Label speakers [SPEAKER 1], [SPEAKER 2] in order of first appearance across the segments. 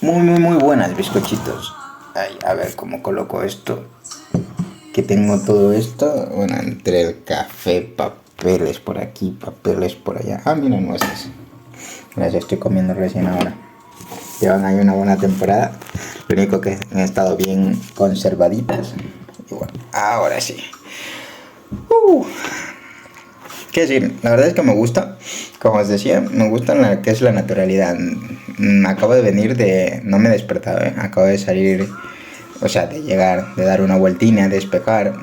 [SPEAKER 1] Muy buenas, bizcochitos. Ay, a ver cómo coloco esto. Que tengo todo esto. Bueno, entre el café, papeles por aquí, papeles por allá. Ah, mira, nueces. Las estoy comiendo recién ahora. Llevan ahí una buena temporada. Lo único que han estado bien conservaditas. Y bueno, ahora sí. Uh, ¿Qué decir? La verdad es que me gusta, como os decía, me gusta que es la naturalidad. Acabo de venir de... No me he despertado, ¿eh? Acabo de salir, o sea, de llegar, de dar una vueltina, de despejar.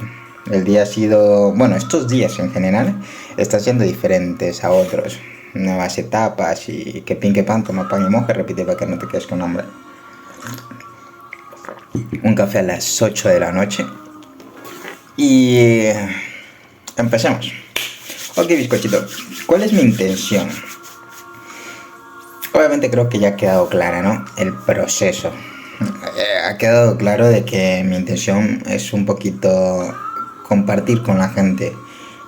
[SPEAKER 1] El día ha sido... Bueno, estos días en general están siendo diferentes a otros. Nuevas etapas y que pin que pan, toma pan y moja, repite para que no te quedes con hambre. Un café a las 8 de la noche. Y... Empecemos. Ok, bizcochito, ¿cuál es mi intención? Obviamente creo que ya ha quedado clara, ¿no? El proceso. Ha quedado claro de que mi intención es un poquito compartir con la gente,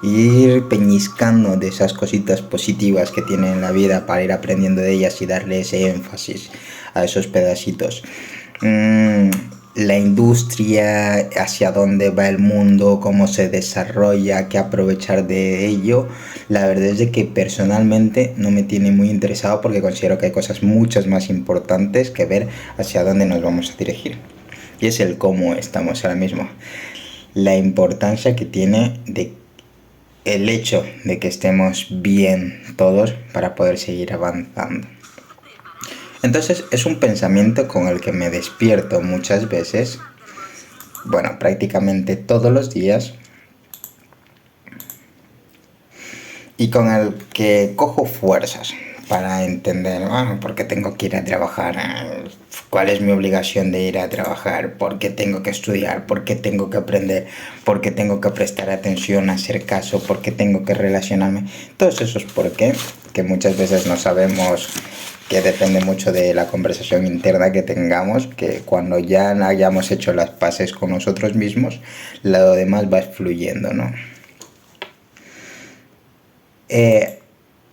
[SPEAKER 1] ir peñiscando de esas cositas positivas que tiene en la vida para ir aprendiendo de ellas y darle ese énfasis a esos pedacitos. La industria, hacia dónde va el mundo, cómo se desarrolla, qué aprovechar de ello. La verdad es de que personalmente no me tiene muy interesado porque considero que hay cosas muchas más importantes que ver hacia dónde nos vamos a dirigir. Y es el cómo estamos ahora mismo. La importancia que tiene de el hecho de que estemos bien todos para poder seguir avanzando. Entonces es un pensamiento con el que me despierto muchas veces, bueno, prácticamente todos los días, y con el que cojo fuerzas para entender por qué tengo que ir a trabajar, cuál es mi obligación de ir a trabajar, por qué tengo que estudiar, por qué tengo que aprender, por qué tengo que prestar atención, hacer caso, por qué tengo que relacionarme. Todos esos por qué, que muchas veces no sabemos, que depende mucho de la conversación interna que tengamos, que cuando ya hayamos hecho las paces con nosotros mismos, lo demás va fluyendo, ¿no?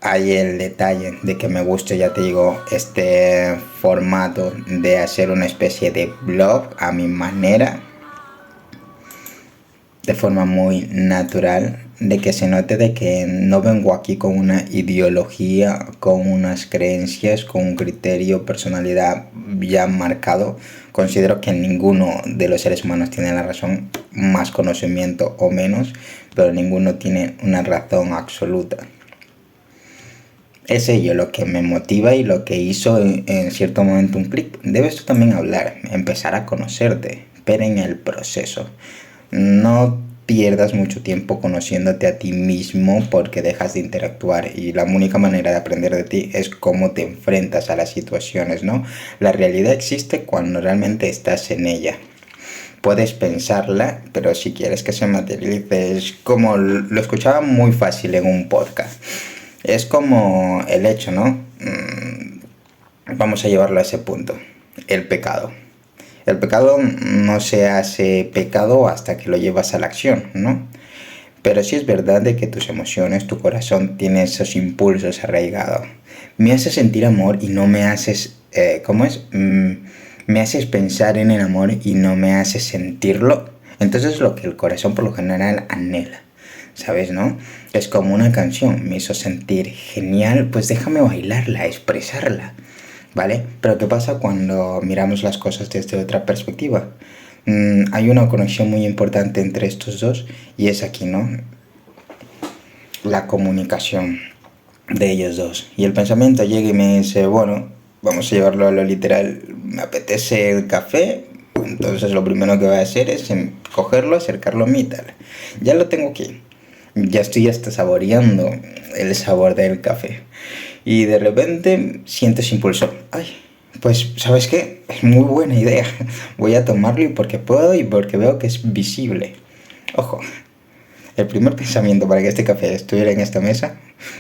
[SPEAKER 1] Hay el detalle de que me guste, ya te digo, este formato de hacer una especie de blog a mi manera, de forma muy natural, de que se note de que no vengo aquí con una ideología, con unas creencias, con un criterio, personalidad ya marcado. Considero que ninguno de los seres humanos tiene la razón, más conocimiento o menos, pero ninguno tiene una razón absoluta. Es ello lo que me motiva y lo que hizo en cierto momento un clic. Debes tú también hablar, empezar a conocerte, pero en el proceso. No pierdas mucho tiempo conociéndote a ti mismo porque dejas de interactuar, y la única manera de aprender de ti es cómo te enfrentas a las situaciones, ¿no? La realidad existe cuando realmente estás en ella. Puedes pensarla, pero si quieres que se materialice, es como lo escuchaba muy fácil en un podcast. Es como el hecho, ¿no? Vamos a llevarlo a ese punto. El pecado. El pecado no se hace pecado hasta que lo llevas a la acción, ¿no? Pero sí es verdad de que tus emociones, tu corazón tiene esos impulsos arraigados. Me haces sentir amor y no me haces... ¿Cómo es? Me haces pensar en el amor y no me haces sentirlo. Entonces es lo que el corazón por lo general anhela. ¿Sabes, no? Es como una canción, me hizo sentir genial, pues déjame bailarla, expresarla, ¿vale? Pero ¿qué pasa cuando miramos las cosas desde otra perspectiva? Hay una conexión muy importante entre estos dos y es aquí, ¿no? La comunicación de ellos dos. Y el pensamiento llega y me dice, bueno, vamos a llevarlo a lo literal, me apetece el café, entonces lo primero que voy a hacer es cogerlo, acercarlo a mí, tal. Ya lo tengo aquí. Ya estoy hasta saboreando el sabor del café. Y de repente sientes impulso. Ay, pues, ¿sabes qué? Es muy buena idea. Voy a tomarlo y porque puedo y porque veo que es visible. Ojo, el primer pensamiento para que este café estuviera en esta mesa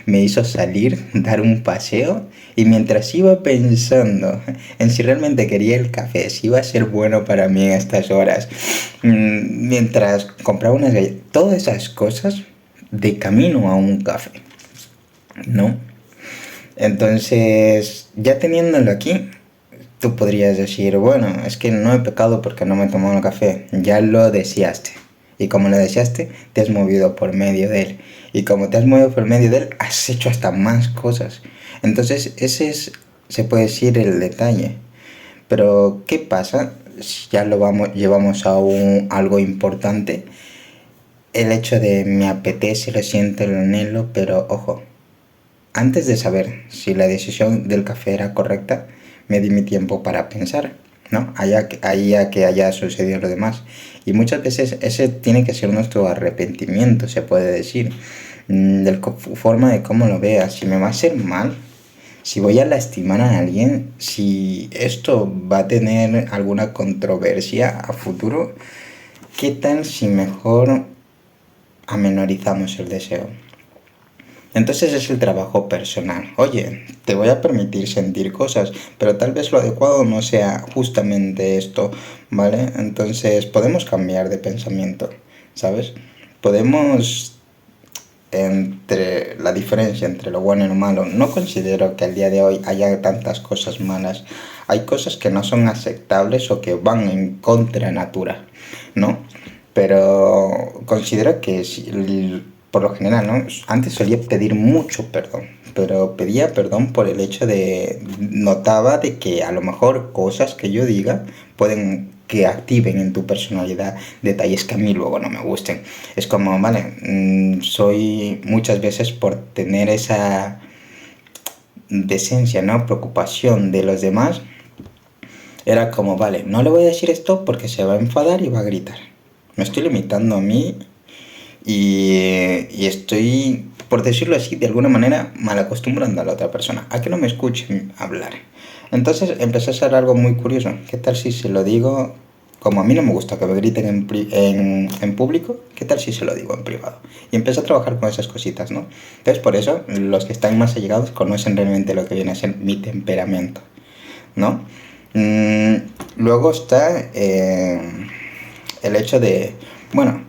[SPEAKER 1] me hizo salir, dar un paseo, y mientras iba pensando en si realmente quería el café, si iba a ser bueno para mí en estas horas, mientras compraba unas galletas, todas esas cosas de camino a un café, ¿no? Entonces, ya teniéndolo aquí, tú podrías decir, bueno, es que no he pecado porque no me he tomado el café. Ya lo deseaste. Y como lo deseaste, te has movido por medio de él. Y como te has movido por medio de él, has hecho hasta más cosas. Entonces, ese es, se puede decir, el detalle. Pero, ¿qué pasa? Si ya lo vamos, llevamos a algo importante. El hecho de me apetece, lo siento, lo anhelo, pero ojo, antes de saber si la decisión del café era correcta, me di mi tiempo para pensar, ¿no? Ahí a que haya sucedido lo demás. Y muchas veces ese tiene que ser nuestro arrepentimiento, se puede decir, de la forma de cómo lo veas. Si me va a hacer mal, si voy a lastimar a alguien, si esto va a tener alguna controversia a futuro, ¿qué tal si mejor amenorizamos el deseo? Entonces es el trabajo personal. Oye, te voy a permitir sentir cosas, pero tal vez lo adecuado no sea justamente esto, ¿vale? Entonces podemos cambiar de pensamiento, ¿sabes? Podemos, entre la diferencia entre lo bueno y lo malo, no considero que al día de hoy haya tantas cosas malas. Hay cosas que no son aceptables o que van en contra natura, ¿no? Pero considero que por lo general, ¿no? Antes solía pedir mucho perdón, pero pedía perdón por el hecho de, notaba de que a lo mejor cosas que yo diga pueden que activen en tu personalidad detalles que a mí luego no me gusten. Es como, vale, soy muchas veces por tener esa decencia, ¿no? Preocupación de los demás, era como, vale, no le voy a decir esto porque se va a enfadar y va a gritar. Me estoy limitando a mí y estoy, por decirlo así, de alguna manera mal acostumbrando a la otra persona a que no me escuche hablar. Entonces empecé a hacer algo muy curioso. ¿Qué tal si se lo digo? Como a mí no me gusta que me griten en público, ¿qué tal si se lo digo en privado? Y empecé a trabajar con esas cositas, ¿no? Entonces por eso los que están más allegados conocen realmente lo que viene a ser mi temperamento, ¿no? Mm, Luego está el hecho de, bueno,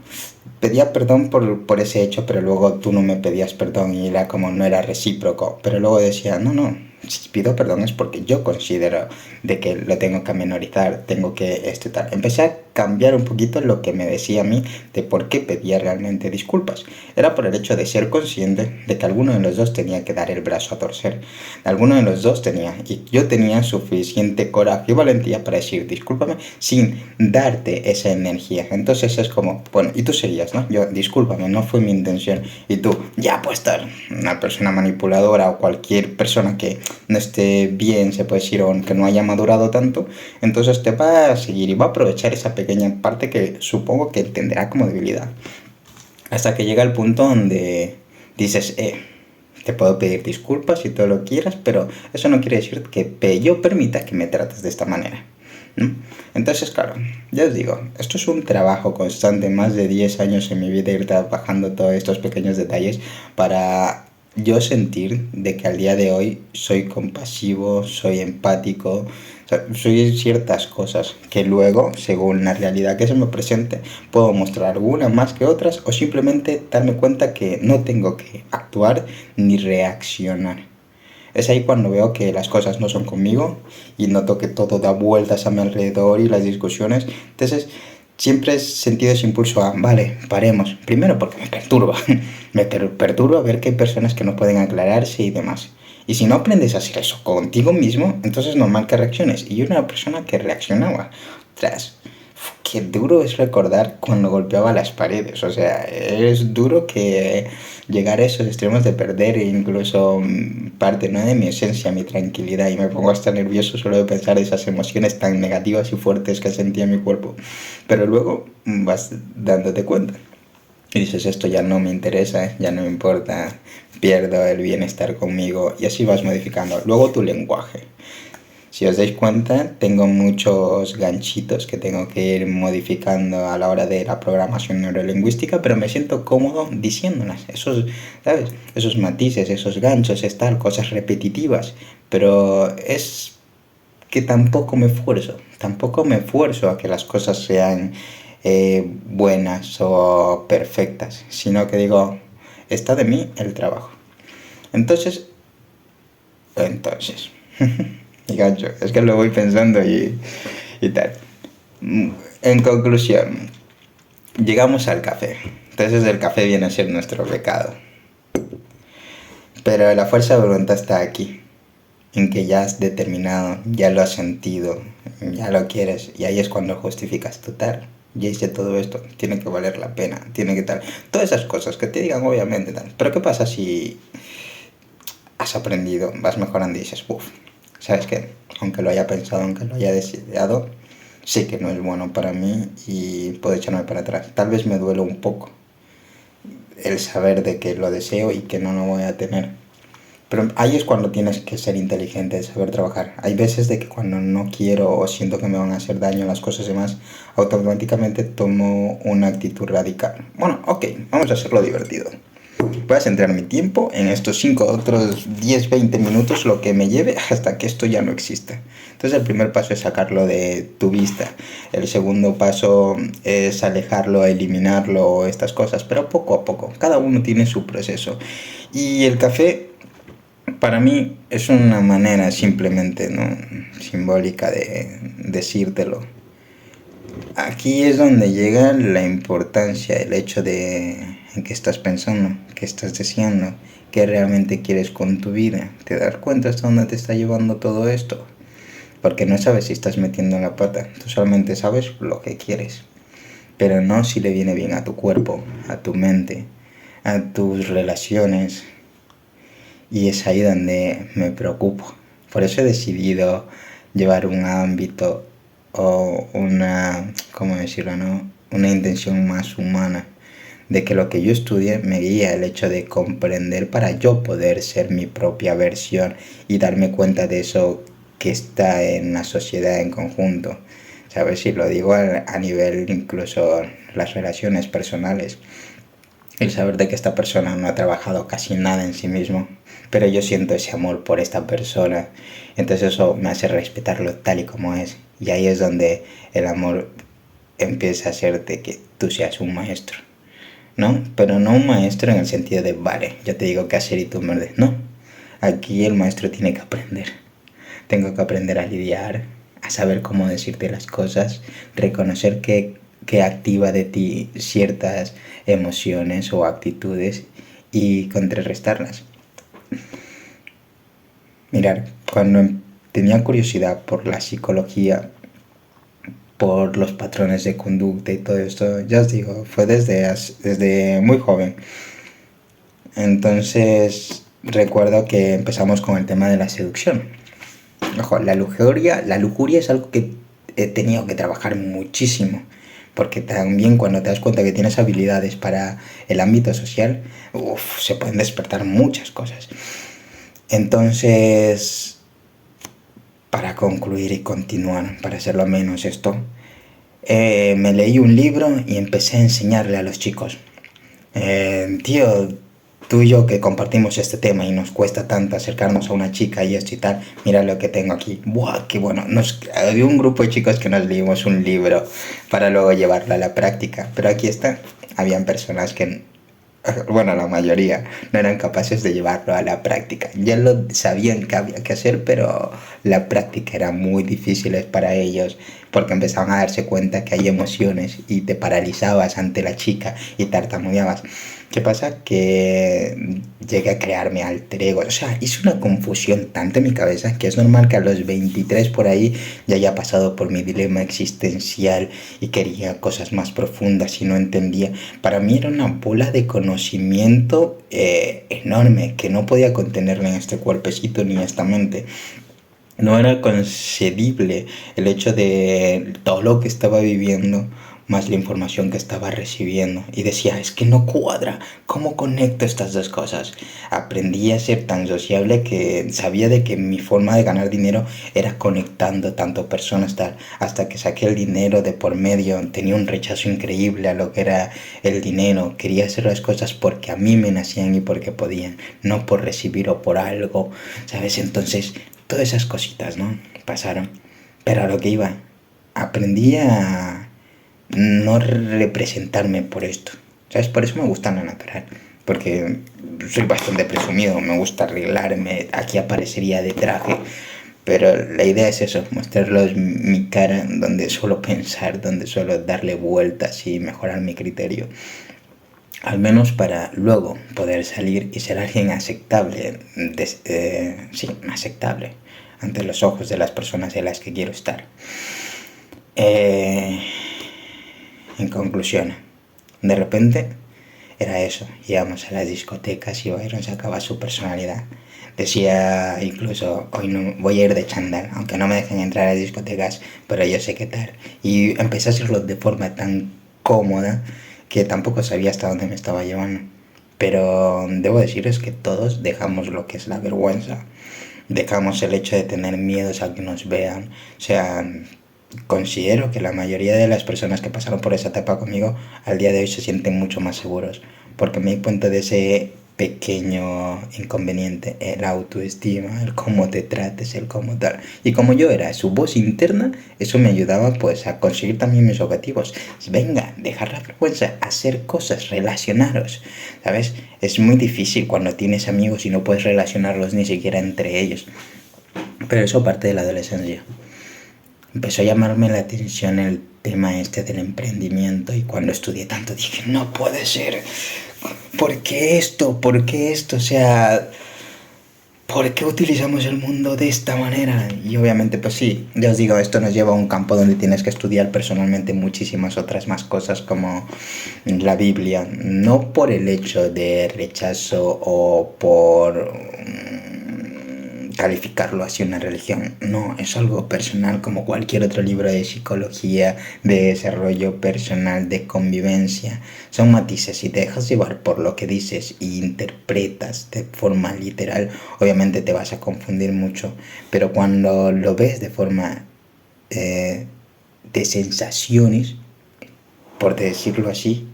[SPEAKER 1] pedía perdón por ese hecho, pero luego tú no me pedías perdón y era como no era recíproco. Pero luego decía, no, no, si pido perdón es porque yo considero de que lo tengo que menorizar, tengo que tal. Empecé a cambiar un poquito lo que me decía a mí de por qué pedía realmente disculpas. Era por el hecho de ser consciente de que alguno de los dos tenía que dar el brazo a torcer. Alguno de los dos tenía, y yo tenía suficiente coraje y valentía para decir discúlpame sin darte esa energía. Entonces es como, bueno, y tú serías, ¿no? Yo, discúlpame, no fue mi intención. Y tú, ya puede estar una persona manipuladora o cualquier persona que no esté bien, se puede decir, o que no haya madurado tanto, entonces te va a seguir y va a aprovechar esa pequeña parte que supongo que entenderá como debilidad. Hasta que llega el punto donde dices, te puedo pedir disculpas si tú lo quieras, pero eso no quiere decir que yo permita que me trates de esta manera, ¿no? Entonces, claro, ya os digo, esto es un trabajo constante, más de 10 años en mi vida ir trabajando todos estos pequeños detalles para yo sentir de que al día de hoy soy compasivo, soy empático, o sea, soy ciertas cosas que luego, según la realidad que se me presente, puedo mostrar algunas más que otras o simplemente darme cuenta que no tengo que actuar ni reaccionar. Es ahí cuando veo que las cosas no son conmigo y noto que todo da vueltas a mi alrededor y las discusiones. Entonces, siempre he sentido ese impulso a, vale, paremos. Primero porque me perturba. Me perturba ver que hay personas que no pueden aclararse y demás. Y si no aprendes a hacer eso contigo mismo, entonces es normal que reacciones. Y yo era una persona que reaccionaba. Tras, qué duro es recordar cuando golpeaba las paredes. O sea, es duro que llegar a esos extremos de perder incluso parte, ¿no?, de mi esencia, mi tranquilidad. Y me pongo hasta nervioso solo de pensar esas emociones tan negativas y fuertes que sentía en mi cuerpo. Pero luego vas dándote cuenta. Y dices, esto ya no me interesa, ya no me importa, pierdo el bienestar conmigo. Y así vas modificando. Luego tu lenguaje. Si os dais cuenta, tengo muchos ganchitos que tengo que ir modificando a la hora de la programación neurolingüística, pero me siento cómodo diciéndolas. Esos, ¿sabes? Esos matices, esos ganchos, cosas repetitivas. Pero es que tampoco me esfuerzo a que las cosas sean buenas o perfectas, sino que digo, está de mí el trabajo. Entonces, entonces, Gacho, es que lo voy pensando y tal. En conclusión, llegamos al café. Entonces el café viene a ser nuestro pecado. Pero la fuerza de voluntad está aquí, en que ya has determinado, ya lo has sentido, ya lo quieres, y ahí es cuando justificas, total, ya hice todo esto, tiene que valer la pena, tiene que tal, todas esas cosas que te digan obviamente tal, pero ¿qué pasa si has aprendido, vas mejorando y dices, uff, ¿sabes qué? Aunque lo haya pensado, aunque lo haya deseado, sé que no es bueno para mí y puedo echarme para atrás, tal vez me duele un poco el saber de que lo deseo y que no lo voy a tener. Pero ahí es cuando tienes que ser inteligente, saber trabajar. Hay veces de que cuando no quiero o siento que me van a hacer daño las cosas y demás, automáticamente tomo una actitud radical. Bueno, ok, vamos a hacerlo divertido. Voy a centrar mi tiempo en estos 5 otros 10 20 minutos, lo que me lleve hasta que esto ya no exista. Entonces el primer paso es sacarlo de tu vista. El segundo paso es alejarlo, eliminarlo, estas cosas, pero poco a poco. Cada uno tiene su proceso. Y el café para mí es una manera simplemente, ¿no?, simbólica de decírtelo. Aquí es donde llega la importancia, el hecho de en qué estás pensando, qué estás deseando, qué realmente quieres con tu vida. ¿Te das cuenta hasta dónde te está llevando todo esto? Porque no sabes si estás metiendo la pata, tú solamente sabes lo que quieres, pero no si le viene bien a tu cuerpo, a tu mente, a tus relaciones. Y es ahí donde me preocupo. Por eso he decidido llevar un ámbito o una, ¿cómo decirlo, no? Una intención más humana. De que lo que yo estudie me guía el hecho de comprender para yo poder ser mi propia versión y darme cuenta de eso que está en la sociedad en conjunto. ¿Sabes? Si lo digo a nivel incluso las relaciones personales, el saber de que esta persona no ha trabajado casi nada en sí mismo, pero yo siento ese amor por esta persona, entonces eso me hace respetarlo tal y como es, y ahí es donde el amor empieza a hacerte que tú seas un maestro, ¿no? Pero no un maestro en el sentido de, vale, yo te digo qué hacer y tú me ordenas, no, aquí el maestro tiene que aprender, tengo que aprender a lidiar, a saber cómo decirte las cosas, reconocer que activa de ti ciertas emociones o actitudes y contrarrestarlas. Mirar, cuando tenía curiosidad por la psicología, por los patrones de conducta y todo esto, ya os digo, fue desde muy joven. Entonces recuerdo que empezamos con el tema de la seducción. Ojo, la lujuria es algo que he tenido que trabajar muchísimo. Porque también cuando te das cuenta que tienes habilidades para el ámbito social, se pueden despertar muchas cosas. Entonces, para concluir y continuar, para hacerlo menos esto, me leí un libro y empecé a enseñarle a los chicos. Tío, tú y yo que compartimos este tema y nos cuesta tanto acercarnos a una chica y esto y tal, mira lo que tengo aquí. ¡Buah, qué bueno! Había un grupo de chicos que nos leímos un libro para luego llevarlo a la práctica, pero aquí está. Habían personas que, bueno, la mayoría no eran capaces de llevarlo a la práctica. Ya lo sabían que había que hacer, pero la práctica era muy difícil para ellos porque empezaban a darse cuenta que hay emociones y te paralizabas ante la chica y tartamudeabas. ¿Qué pasa? Que llegué a crearme alter ego. O sea, hice una confusión tanto en mi cabeza que es normal que a los 23 por ahí ya haya pasado por mi dilema existencial y quería cosas más profundas y no entendía. Para mí era una bola de conocimiento enorme que no podía contenerme en este cuerpecito ni esta mente. No era concebible el hecho de todo lo que estaba viviendo más la información que estaba recibiendo y decía, es que no cuadra, ¿cómo conecto estas dos cosas? Aprendí a ser tan sociable que sabía de que mi forma de ganar dinero era conectando tanto personas tal, hasta que saqué el dinero de por medio, tenía un rechazo increíble a lo que era el dinero, quería hacer las cosas porque a mí me nacían y porque podían, no por recibir o por algo, ¿sabes? Entonces todas esas cositas, ¿no? Pasaron. Pero a lo que iba, aprendí a no representarme por esto. ¿Sabes? Por eso me gusta lo natural. Porque soy bastante presumido, me gusta arreglarme, aquí aparecería de traje. Pero la idea es eso, mostrarles mi cara donde suelo pensar, donde suelo darle vueltas y mejorar mi criterio. Al menos para luego poder salir y ser alguien aceptable, sí, aceptable ante los ojos de las personas en las que quiero estar. Eh, en conclusión, de repente era eso, íbamos a las discotecas y Byron sacaba su personalidad. Decía incluso, hoy no voy a ir de chándal, aunque no me dejen entrar a las discotecas, pero yo sé qué tal. Y empecé a hacerlo de forma tan cómoda que tampoco sabía hasta dónde me estaba llevando. Pero debo deciros que todos dejamos lo que es la vergüenza, dejamos el hecho de tener miedos a que nos vean. O sea, considero que la mayoría de las personas que pasaron por esa etapa conmigo al día de hoy se sienten mucho más seguros, porque me di cuenta de ese pequeño inconveniente, el autoestima, el cómo te trates, el cómo tal. Y como yo era su voz interna, eso me ayudaba pues a conseguir también mis objetivos. Venga, dejar la vergüenza, hacer cosas, relacionaros, ¿sabes? Es muy difícil cuando tienes amigos y no puedes relacionarlos ni siquiera entre ellos. Pero eso parte de la adolescencia. Empezó a llamarme la atención el tema este del emprendimiento y cuando estudié tanto dije, no puede ser, ¿por qué esto? ¿Por qué esto? O sea, ¿por qué utilizamos el mundo de esta manera? Y obviamente, pues sí, ya os digo, esto nos lleva a un campo donde tienes que estudiar personalmente muchísimas otras más cosas como la Biblia, no por el hecho de rechazo o por calificarlo así una religión. No, es algo personal como cualquier otro libro de psicología, de desarrollo personal, de convivencia. Son matices. Si te dejas llevar por lo que dices y interpretas de forma literal, obviamente te vas a confundir mucho. Pero cuando lo ves de forma de sensaciones, por decirlo así,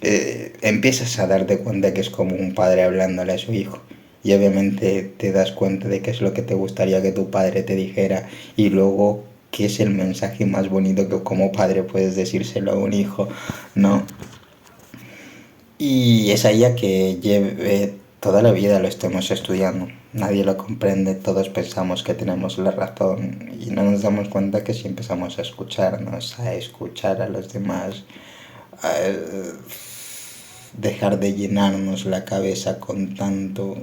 [SPEAKER 1] empiezas a darte cuenta que es como un padre hablándole a su hijo. Y obviamente te das cuenta de qué es lo que te gustaría que tu padre te dijera y luego qué es el mensaje más bonito que como padre puedes decírselo a un hijo, ¿no? Y es ahí a que lleve toda la vida lo estemos estudiando. Nadie lo comprende, todos pensamos que tenemos la razón y no nos damos cuenta que si empezamos a escucharnos, a escuchar a los demás, a dejar de llenarnos la cabeza con tanto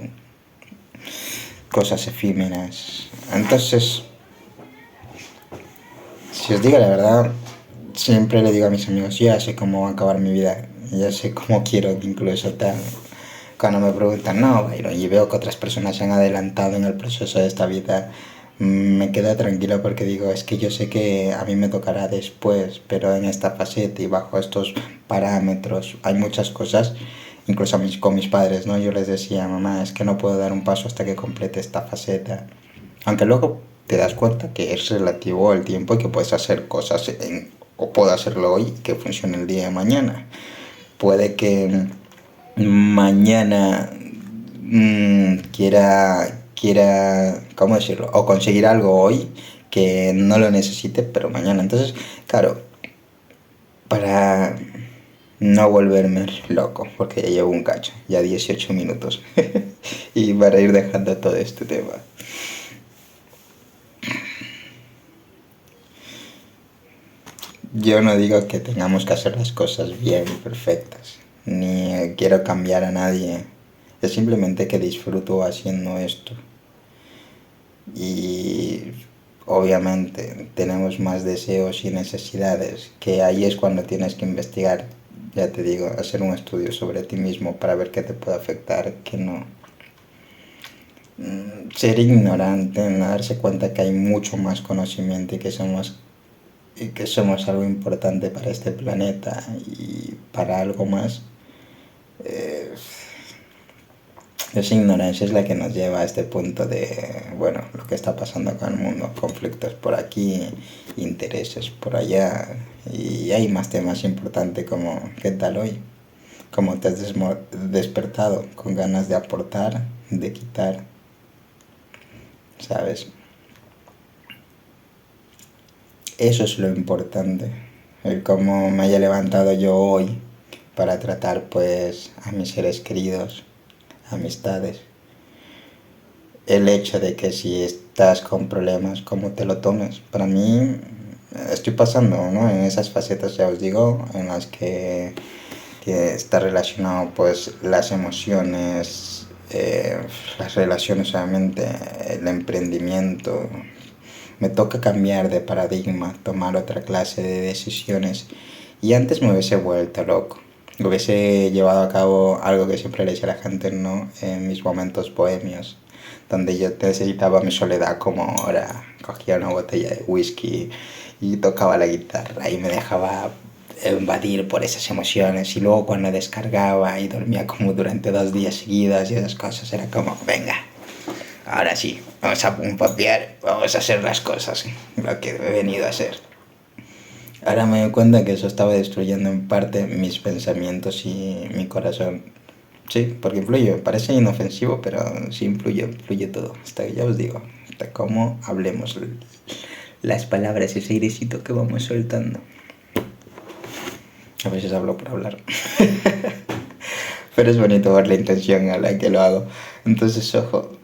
[SPEAKER 1] cosas efímeras. Entonces, si os digo la verdad, siempre le digo a mis amigos, yo ya sé cómo va a acabar mi vida, ya sé cómo quiero que incluso tal. Cuando me preguntan, no, Byron, y veo que otras personas se han adelantado en el proceso de esta vida, me quedo tranquilo porque digo, es que yo sé que a mí me tocará después, pero en esta faceta y bajo estos parámetros hay muchas cosas, incluso con mis padres, ¿no? Yo les decía, mamá, es que no puedo dar un paso hasta que complete esta faceta. Aunque luego te das cuenta que es relativo al tiempo y que puedes hacer cosas o puedo hacerlo hoy y que funcione el día de mañana. Puede que mañana ¿cómo decirlo? O conseguir algo hoy que no lo necesite, pero mañana. Entonces, claro, para no volverme loco, porque ya llevo un cacho, ya 18 minutos, y para ir dejando todo este tema. Yo no digo que tengamos que hacer las cosas bien, perfectas, ni quiero cambiar a nadie, es simplemente que disfruto haciendo esto. Y obviamente tenemos más deseos y necesidades, que ahí es cuando tienes que investigar, ya te digo, hacer un estudio sobre ti mismo para ver qué te puede afectar, qué no. Ser ignorante, no darse cuenta que hay mucho más conocimiento y que somos algo importante para este planeta y para algo más. Eh, Esa ignorancia es la que nos lleva a este punto de, bueno, lo que está pasando con el mundo, conflictos por aquí, intereses por allá, y hay más temas importantes como ¿qué tal hoy? ¿Cómo te has despertado con ganas de aportar, de quitar, ¿sabes? Eso es lo importante, el cómo me haya levantado yo hoy para tratar pues a mis seres queridos, amistades. El hecho de que si estás con problemas, cómo te lo tomes. Para mí estoy pasando, ¿no?, en esas facetas, ya os digo, en las que está relacionado pues las emociones, las relaciones, obviamente, el emprendimiento. Me toca cambiar de paradigma, tomar otra clase de decisiones. Y antes me hubiese vuelto loco. Hubiese llevado a cabo algo que siempre le decía a la gente, ¿no? En mis momentos bohemios, donde yo necesitaba mi soledad, como ahora. Cogía una botella de whisky y tocaba la guitarra y me dejaba invadir por esas emociones. Y luego cuando descargaba y dormía como durante 2 días seguidos y esas cosas, era como, venga, ahora sí, vamos a papear, vamos a hacer las cosas, lo que he venido a hacer. Ahora me doy cuenta que eso estaba destruyendo en parte mis pensamientos y mi corazón. Sí, porque influye, parece inofensivo, pero sí influye todo. Hasta ya os digo, hasta cómo hablemos, las palabras, ese airecito que vamos soltando. A veces hablo por hablar. Pero es bonito ver la intención a la que lo hago. Entonces, ojo,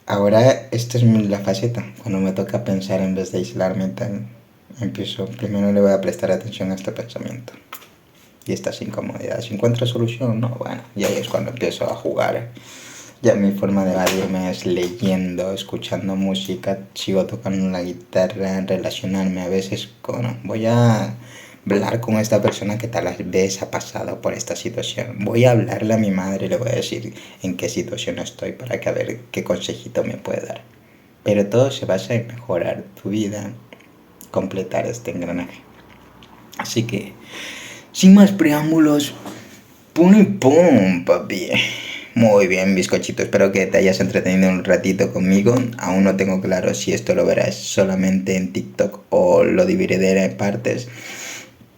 [SPEAKER 1] ahora esta es la faceta. Cuando me toca pensar en vez de aislarme tal, empiezo, primero le voy a prestar atención a este pensamiento y estas incomodidades. Si encuentro solución, no, bueno, y ahí es cuando empiezo a jugar. Ya mi forma de evadirme es leyendo, escuchando música, sigo tocando la guitarra, relacionarme a veces con, voy a hablar con esta persona que tal vez ha pasado por esta situación. Voy a hablarle a mi madre y le voy a decir en qué situación estoy para que a ver qué consejito me puede dar. Pero todo se basa en mejorar tu vida, completar este engranaje. Así que, sin más preámbulos, pum y pum, papi. Muy bien, bizcochito. Espero que te hayas entretenido un ratito conmigo. Aún no tengo claro si esto lo verás solamente en TikTok o lo dividiré en partes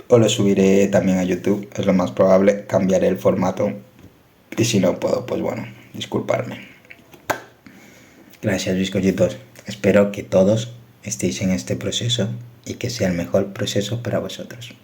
[SPEAKER 1] o lo subiré también a YouTube. Es lo más probable. Cambiaré el formato. Y si no puedo, pues bueno, disculparme. Gracias, bizcochitos. Espero que todos estéis en este proceso y que sea el mejor proceso para vosotros.